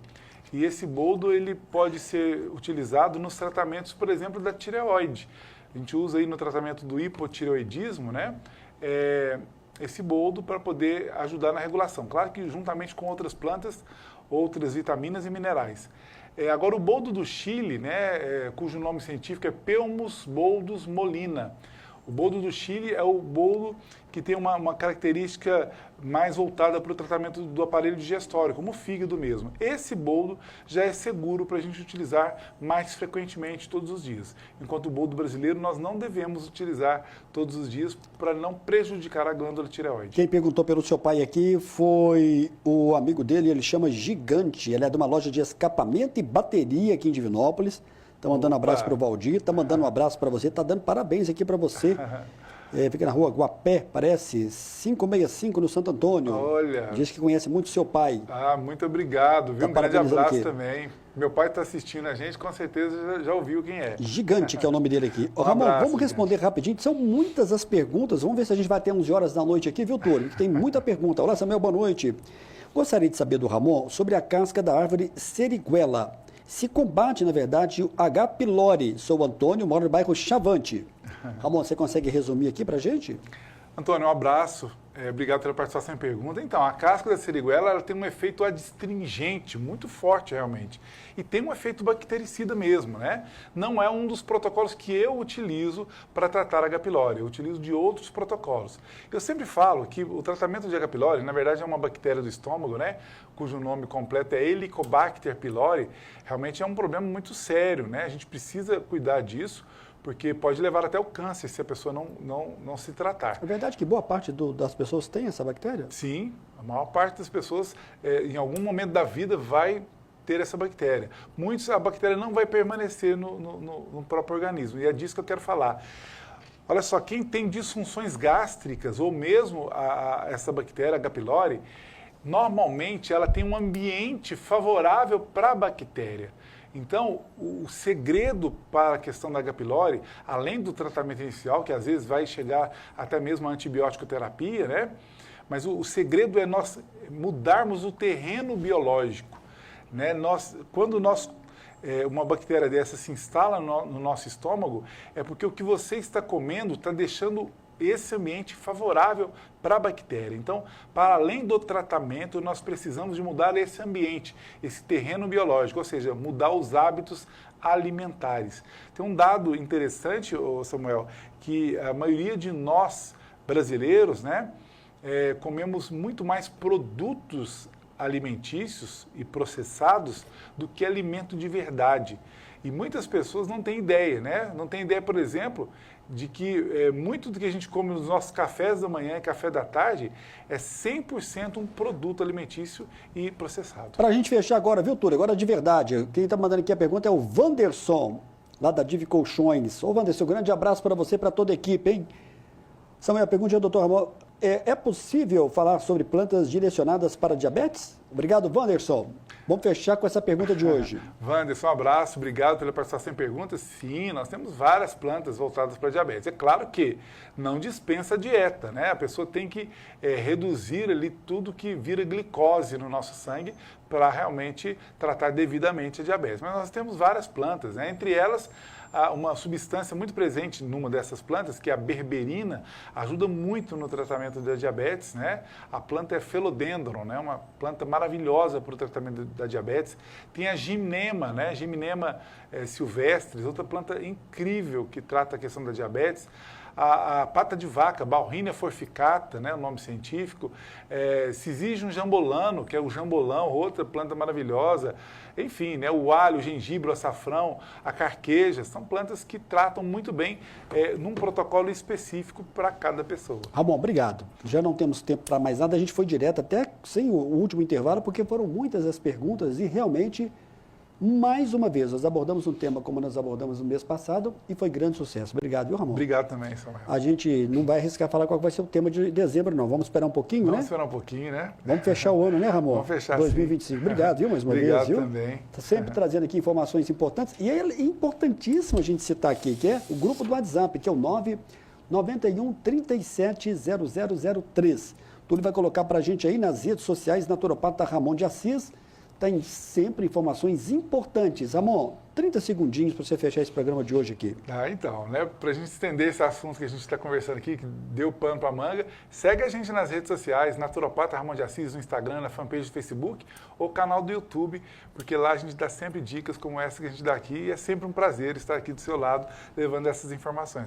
E esse boldo ele pode ser utilizado nos tratamentos, por exemplo, da tireoide. A gente usa aí no tratamento do hipotireoidismo, né? Esse boldo para poder ajudar na regulação. Claro que juntamente com outras plantas, outras vitaminas e minerais. Agora o boldo do Chile, né? Cujo nome científico é Pelmus boldus molina. O boldo do Chile é o boldo que tem uma característica mais voltada para o tratamento do aparelho digestório, como o fígado mesmo. Esse boldo já é seguro para a gente utilizar mais frequentemente todos os dias. Enquanto o boldo brasileiro nós não devemos utilizar todos os dias para não prejudicar a glândula tireoide. Quem perguntou pelo seu pai aqui foi o amigo dele, ele chama Gigante. Ele é de uma loja de escapamento e bateria aqui em Divinópolis. Está mandando um abraço para o Valdir, está mandando um abraço para você, está dando parabéns aqui para você. Fica na rua Guapé, parece, 565 no Santo Antônio. Olha. Diz que conhece muito seu pai. Ah, muito obrigado, viu? Tá Um grande abraço aqui também. Meu pai está assistindo a gente, com certeza já ouviu quem é. Gigante, que é o nome dele aqui. Ramon, vamos responder rapidinho. São muitas as perguntas. Vamos ver se a gente vai ter 11 horas da noite aqui, viu, Túlio? Tem muita pergunta. Olá, Samuel, boa noite. Gostaria de saber do Ramon sobre a casca da árvore seriguela. Se combate, na verdade, o H. pylori. Sou Antônio, moro no bairro Chavante. Ramon, você consegue resumir aqui pra gente? Antônio, um abraço. Obrigado pela participação e pergunta. Então, a casca da siriguela ela tem um efeito adstringente muito forte, realmente. E tem um efeito bactericida mesmo, né? Não é um dos protocolos que eu utilizo para tratar a H. pylori. Eu utilizo de outros protocolos. Eu sempre falo que o tratamento de H. pylori, na verdade, é uma bactéria do estômago, né? Cujo nome completo é Helicobacter pylori. Realmente é um problema muito sério, né? A gente precisa cuidar disso, porque pode levar até o câncer se a pessoa não se tratar. É verdade que boa parte das pessoas tem essa bactéria? Sim, a maior parte das pessoas, em algum momento da vida, vai ter essa bactéria. Muitos, a bactéria não vai permanecer no próprio organismo, e é disso que eu quero falar. Olha só, quem tem disfunções gástricas, ou mesmo essa bactéria, H. pylori, normalmente ela tem um ambiente favorável para a bactéria. Então, o segredo para a questão da H. pylori, além do tratamento inicial, que às vezes vai chegar até mesmo a antibiótico terapia, né? Mas o segredo é nós mudarmos o terreno biológico, né? Quando uma bactéria dessa se instala no nosso estômago, é porque o que você está comendo está deixando esse ambiente favorável para a bactéria. Então, para além do tratamento, nós precisamos de mudar esse ambiente, esse terreno biológico, ou seja, mudar os hábitos alimentares. Tem um dado interessante, Samuel, que a maioria de nós brasileiros, né, comemos muito mais produtos alimentícios e processados do que alimento de verdade. E muitas pessoas não têm ideia, né? Não têm ideia, por exemplo, de que muito do que a gente come nos nossos cafés da manhã e café da tarde é 100% um produto alimentício e processado. Para a gente fechar agora, viu, Túlio? Agora de verdade, quem está mandando aqui a pergunta é o Wanderson, lá da Div Colchões. Ô, Wanderson, um grande abraço para você e para toda a equipe, hein? Samuel, a pergunta é do Dr. Ramon. É possível falar sobre plantas direcionadas para diabetes? Obrigado, Wanderson. Vamos fechar com essa pergunta de hoje. Wanderson, um abraço, obrigado pela participação em perguntas. Sim, nós temos várias plantas voltadas para diabetes. É claro que não dispensa a dieta, né? A pessoa tem que reduzir ali tudo que vira glicose no nosso sangue para realmente tratar devidamente a diabetes. Mas nós temos várias plantas, né? Entre elas, uma substância muito presente numa dessas plantas, que é a berberina, ajuda muito no tratamento da diabetes, né? A planta é Philodendron, né? Uma planta maravilhosa para o tratamento da diabetes. Tem a gimnema, né? Gimnema silvestris, outra planta incrível que trata a questão da diabetes. A pata de vaca, Bauhinia forficata, né, o nome científico, Syzygium jambolano, que é o jambolão, outra planta maravilhosa, enfim, né, o alho, o gengibre, o açafrão, a carqueja, são plantas que tratam muito bem num protocolo específico para cada pessoa. Ramon, obrigado. Já não temos tempo para mais nada, a gente foi direto até sem o último intervalo, porque foram muitas as perguntas e realmente... Mais uma vez, nós abordamos um tema como nós abordamos no mês passado e foi grande sucesso. Obrigado, viu, Ramon? Obrigado também, Samuel. A gente não vai arriscar falar qual vai ser o tema de dezembro, não. Vamos esperar um pouquinho, né? Vamos esperar um pouquinho, né? Vamos fechar o ano, né, Ramon? Vamos fechar 2025. Sim. Obrigado, viu, mais uma vez. Obrigado viu? Também. Está sempre trazendo aqui informações importantes. E é importantíssimo a gente citar aqui, que é o grupo do WhatsApp, que é o 991 37 0003. Túlio vai colocar para a gente aí nas redes sociais, Naturopata Ramon de Assis. Tem sempre informações importantes. Ramon, 30 segundinhos para você fechar esse programa de hoje aqui. Então, né, para a gente estender esse assunto que a gente está conversando aqui, que deu pano para manga, segue a gente nas redes sociais, Naturopata Ramon de Assis, no Instagram, na fanpage do Facebook ou canal do YouTube, porque lá a gente dá sempre dicas como essa que a gente dá aqui e é sempre um prazer estar aqui do seu lado levando essas informações.